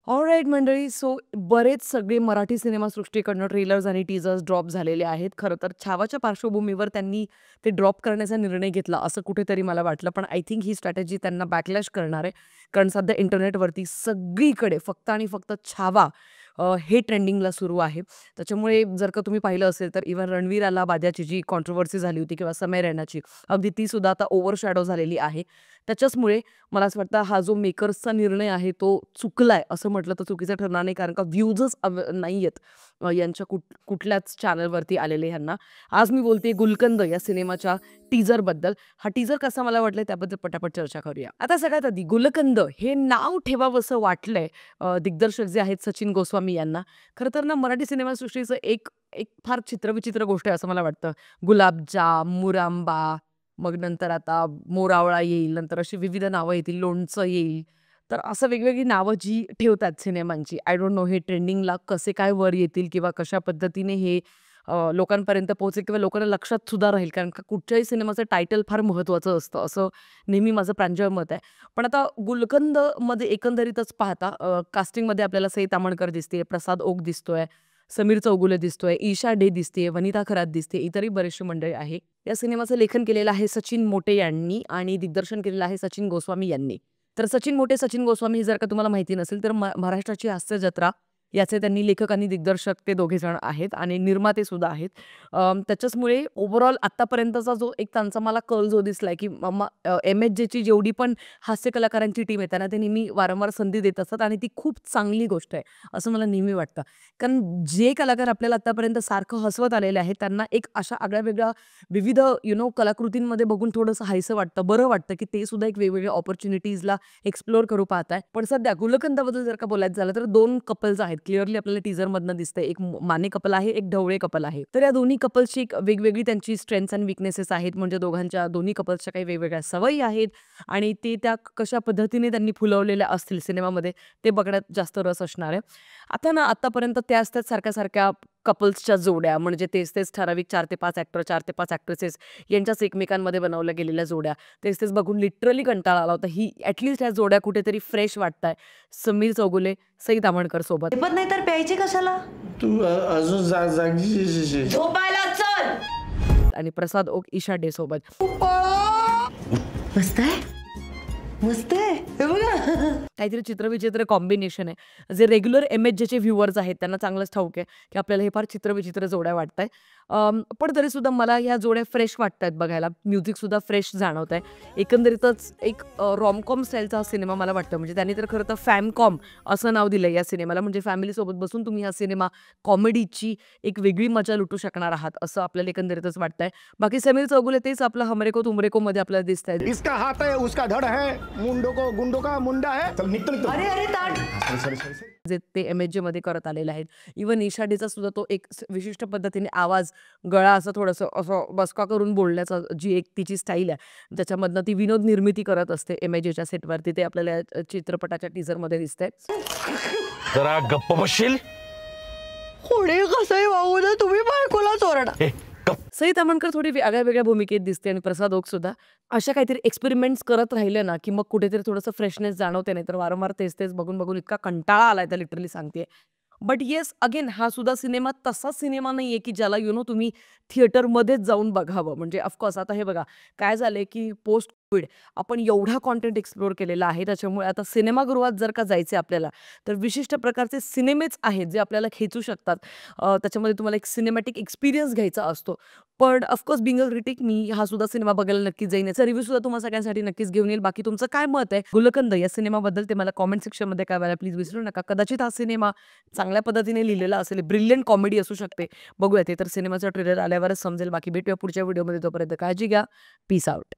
Alright मंडळी, so बरेच सगळे मराठी सिनेमासृष्टीकडनं ट्रेलर्स आणि टीझर्स ड्रॉप झालेले आहेत. खरं तर छावाच्या पार्श्वभूमीवर त्यांनी ते ड्रॉप करण्याचा निर्णय घेतला असं कुठेतरी मला वाटलं. पण आय थिंक ही स्ट्रॅटेजी त्यांना बॅकलॅश करणार आहे. कारण सध्या इंटरनेटवरती सगळीकडे फक्त आणि फक्त छावा हे ट्रेंडिंगला सुरू आहे. त्याच्यामुळे जर का तुम्ही पाहिलं असेल तर इव्हन रणवीर बाजाची जी कॉन्ट्रोव्हर्सी झाली होती किंवा समय रैनाची, अगदी ती सुद्धा आता ओव्हरशॅडो झालेली आहे. त्याच्याचमुळे मला असं वाटतं हा जो मेकर्सचा निर्णय आहे तो चुकलाय असं म्हटलं तर चुकीचं ठरणार नाही. कारण का व्ह्यूजच नाही आहेत यांच्या कुठल्याच चॅनलवरती आलेले ह्यांना. आज मी बोलते गुलकंद या सिनेमाच्या टीजरबद्दल. हा टीजर कसा मला वाटलाय त्याबद्दल पटापट चर्चा करूया. आता सगळ्यात आधी गुलकंद हे नाव ठेवावंसं वाटलंय दिग्दर्शक जे आहेत सचिन गोस्वामी यांना. खरं तर ना मराठी सिनेमासृष्टीचं एक एक फार चित्रविचित्र गोष्ट आहे असं मला वाटतं. गुलाबजाम, मुरांबा, मग नंतर आता मोरावळा येईल, नंतर अशी विविध नावं येतील, लोणचं येईल. तर असं वेगवेगळी नावं जी ठेवतात सिनेमांची. आय डोंट नो हे ट्रेंडिंगला कसे काय वर येतील किंवा कशा पद्धतीने हे लोकांपर्यंत पोहोचेल किंवा लोकांना लक्षात सुद्धा राहील. कारण का कुठच्याही सिनेमाचं टायटल फार महत्त्वाचं असतं, असं नेहमी माझं प्रांजळ मत आहे. पण आता गुलकंदमध्ये एकंदरीतच पाहता कास्टिंगमध्ये आपल्याला सई तामणकर दिसते, प्रसाद ओक दिसतोय, समीर चौगुले दिसतोय, ईशा डे दिसते, वनिता खरात दिसते, इतरही बरेचसे मंडळी आहे. या सिनेमाचं लेखन केलेलं आहे सचिन मोटे यांनी आणि दिग्दर्शन केलेलं आहे सचिन गोस्वामी यांनी. तर सचिन मोटे, सचिन गोस्वामी जर का तुम्हाला माहिती नसेल तर महाराष्ट्राची हास्य जत्रा याचे त्यांनी लेखक आणि दिग्दर्शक ते दोघे जण आहेत आणि निर्माते सुद्धा आहेत. त्याच्याचमुळे ओव्हरऑल आत्तापर्यंतचा जो एक त्यांचा मला कल जो दिसलाय की MHJची जेवढी पण हास्य कलाकारांची टीम आहे त्यांना ते नेहमी वारंवार संधी देत असतात आणि ती खूप चांगली गोष्ट आहे असं मला नेहमी वाटतं. कारण जे कलाकार आपल्याला आत्तापर्यंत सारखं हसवत आलेले आहेत त्यांना एक अशा आगळ्या-वेगळ्या विविध कलाकृतींमध्ये बघून थोडंसं हायसं वाटतं, बरं वाटतं की ते सुद्धा एक वेगवेगळ्या अपॉर्च्युनिटीजला एक्सप्लोर करू पाहताय. पण सध्या गुलकंदाबद्दल जर का बोलायचं झालं तर 2 कपल्स आहेत. क्लिअरली आपल्याला टीझरमधनं दिसतंय. एक माने कपल आहे, एक ढवळे कपल आहे. तर या दोन्ही कपल्सची एक वेगवेगळी त्यांची स्ट्रेंथ्स अँड वीकनेसेस आहेत. म्हणजे दोन्ही कपल्सच्या काही वेगवेगळ्या सवयी आहेत आणि ते त्या कशा पद्धतीने त्यांनी फुलवलेल्या असतील सिनेमामध्ये ते बघण्यात जास्त रस असणार आहे. आता ना आत्तापर्यंत त्याच सारख्या-सारख्या कपल्सच्या जोड्या म्हणजे तेच ठराविक 4 ते 5 ॲक्टर, 4 ते 5 ॲक्ट्रेसेस यांच्याच एकमेकांमध्ये बनवल्या गेलेल्या जोड्या. तेच बघून लिटरली कंटाळा आला होता. ही ॲटलीस्ट ह्या जोड्या कुठेतरी फ्रेश वाटताय. समीर चौगुले, सई तामणकर सोबत. पण नाही तर प्यायची कशाला? तू अजून जागी झोपायला चल. आणि प्रसाद ओक, ईशा डे सोबत. मस्त आहे, मस्त आहे. हे बघा काहीतरी चित्रविचित्र कॉम्बिनेशन आहे. जे रेग्युलर MHJचे व्ह्युअर्स आहेत त्यांना चांगलंच ठाऊक आहे की आपल्याला हे फार चित्रविचित्र जोड्या वाटताय. पण तरीसुद्धा मला ह्या जोड्या फ्रेश वाटतायत बघायला. म्युझिकसुद्धा फ्रेश जाणवत आहे. एकंदरीतच एक रॉमकॉम स्टाईलचा हा सिनेमा मला वाटतं. म्हणजे त्यांनी तर खरं तर फॅमकॉम असं नाव दिलं या सिनेमाला. म्हणजे फॅमिलीसोबत बसून तुम्ही हा सिनेमा कॉमेडीची एक वेगळी मजा लुटू शकणार आहात असं आपल्याला एकंदरीतच वाटतंय. बाकी समीर चौगुले तेच आपलं हमरेको तुमरेको मध्ये आपल्याला दिसत आहेत. इसका हाथ है उसका धड़ है गुंडो का मुंडा है. चल निकल. अरे अरे ताट. सॉरी. जे ते MHJ मध्ये करत आलेले आहेत. इव्हन ईशा डेचा सुद्धा तो एक विशिष्ट पद्धतीने आवाज, गळा असं थोडंसं असं बसका करून बोलण्याचा जी एक तिची स्टाईल आहे, ज्याच्यामधनं ती विनोद निर्मिती करत असते MHJच्या सेटवरती. ते आपल्याला चित्रपटाच्या टीझरमध्ये दिसतंय. जरा गप्प बसशील. कोणी कसंही वागू दे, तुम्ही बायकोला चोरडा. सई तामणकर थोडी वेगळ्या वेगळ्या दिसते आणि प्रसाद ओक सुद्धा. अशा काहीतरी एक्सपेरिमेंट्स करत राहिले ना की मग कुठेतरी थोडंसं फ्रेशनेस जाणवते. नाही तर वारंवार तेच बघून इतका कंटाळा आलाय तर लिटरली सांगते. बट येस अगेन हा सुद्धा सिनेमा तसा सिनेमा नाहीये की ज्याला तुम्ही थिएटरमध्येच जाऊन बघावं. म्हणजे ऑफकोर्स आता हे बघा काय झालंय की पोस्ट कोविड आपण एवढा कॉन्टेंट एक्सप्लोर केलेला आहे. त्याच्यामुळे आता सिनेमागृहात जर का जायचे आपल्याला तर विशिष्ट प्रकारचे सिनेमेच आहेत जे आपल्याला खेचू शकतात. त्याच्यामध्ये तुम्हाला एक सिनेमॅटिक एक्सपिरियन्स घ्यायचा असतो. पण ऑफकोर्स बिंग अ क्रिटिक मी हा सुद्धा सिनेमा बघायला नक्कीच जाईन. याचा रिव्ह्यू सुद्धा तुम्हाला सगळ्यांसाठी नक्कीच घेऊन येईल. बाकी तुमचं काय मत आहे गुलकंद या सिनेमाबद्दल ते मला कॉमेंट सेक्शनमध्ये कळवायला प्लीज विसरू नका. कदाचित हा सिनेमा चांगल्या पद्धतीने लिहिलेला असेल, ब्रिलियंट कॉमेडी असू शकते. बघूया ते तर सिनेमाचा ट्रेलर आल्यावरच समजेल. बाकी भेटूया पुढच्या व्हिडिओमध्ये. तोपर्यंत काळजी घ्या. Peace out.